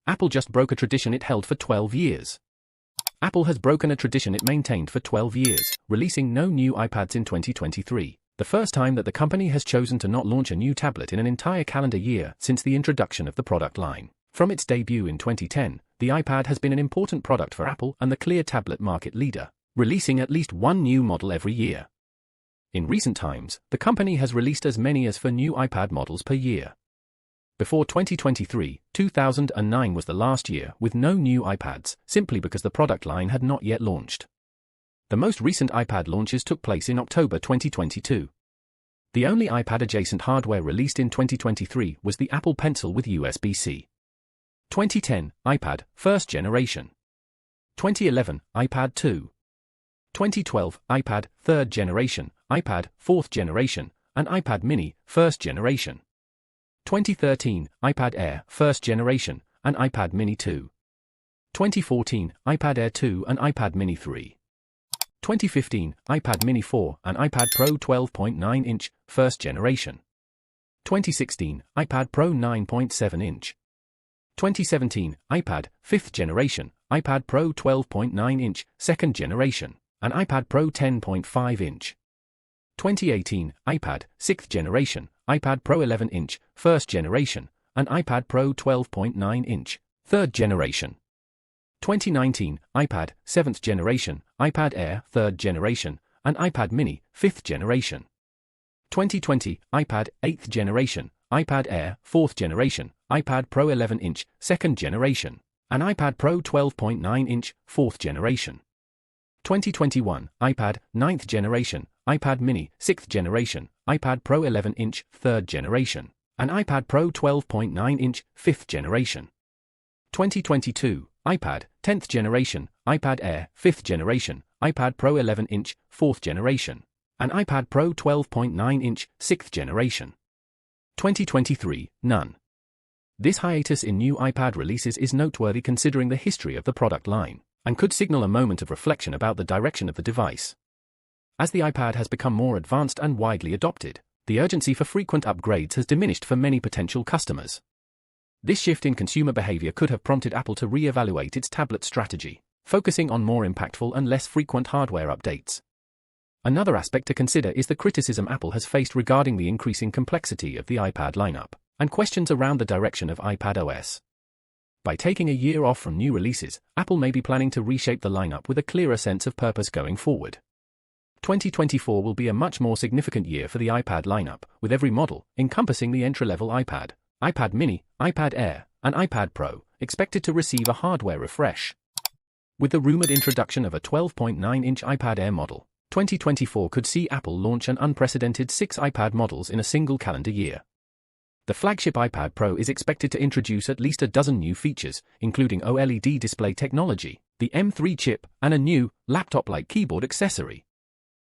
Apple just broke a tradition it held for 12 years. Apple has broken a tradition it maintained for 12 years, releasing no new iPads in 2023, the first time that the company has chosen to not launch a new tablet in an entire calendar year since the introduction of the product line. From its debut in 2010, the iPad has been an important product for Apple and the clear tablet market leader, releasing at least one new model every year. In recent times, the company has released as many as 4 new iPad models per year. Before 2023, 2009 was the last year with no new iPads, simply because the product line had not yet launched. The most recent iPad launches took place in October 2022. The only iPad-adjacent hardware released in 2023 was the Apple Pencil with USB-C. 2010, iPad, first generation. 2011, iPad 2. 2012, iPad, third generation, iPad, fourth generation, and iPad mini, first generation. 2013, iPad Air, first generation, and iPad mini 2. 2014, iPad Air 2 and iPad mini 3. 2015, iPad mini 4 and iPad Pro 12.9-inch, first generation. 2016, iPad Pro 9.7-inch. 2017, iPad, 5th generation, iPad Pro 12.9-inch, 2nd generation, and iPad Pro 10.5-inch. 2018, iPad, 6th generation, iPad Pro 11-inch, 1st generation, and iPad Pro 12.9-inch, 3rd generation. 2019, iPad, 7th generation, iPad Air, 3rd generation, and iPad mini, 5th generation. 2020, iPad, 8th generation, iPad Air, 4th generation, iPad Pro 11-inch, 2nd generation, and iPad Pro 12.9-inch, 4th generation. 2021, iPad, 9th generation, iPad mini, 6th generation, iPad Pro 11-inch, 3rd generation, and iPad Pro 12.9-inch, 5th generation. 2022, iPad, 10th generation, iPad Air, 5th generation, iPad Pro 11-inch, 4th generation, and iPad Pro 12.9-inch, 6th generation. 2023, none. This hiatus in new iPad releases is noteworthy considering the history of the product line, and could signal a moment of reflection about the direction of the device. As the iPad has become more advanced and widely adopted, the urgency for frequent upgrades has diminished for many potential customers. This shift in consumer behavior could have prompted Apple to re-evaluate its tablet strategy, focusing on more impactful and less frequent hardware updates. Another aspect to consider is the criticism Apple has faced regarding the increasing complexity of the iPad lineup, and questions around the direction of iPadOS. By taking a year off from new releases, Apple may be planning to reshape the lineup with a clearer sense of purpose going forward. 2024 will be a much more significant year for the iPad lineup, with every model, encompassing the entry-level iPad, iPad mini, iPad Air, and iPad Pro, expected to receive a hardware refresh. With the rumored introduction of a 12.9-inch iPad Air model, 2024 could see Apple launch an unprecedented 6 iPad models in a single calendar year. The flagship iPad Pro is expected to introduce at least a dozen new features, including OLED display technology, the M3 chip, and a new, laptop-like keyboard accessory.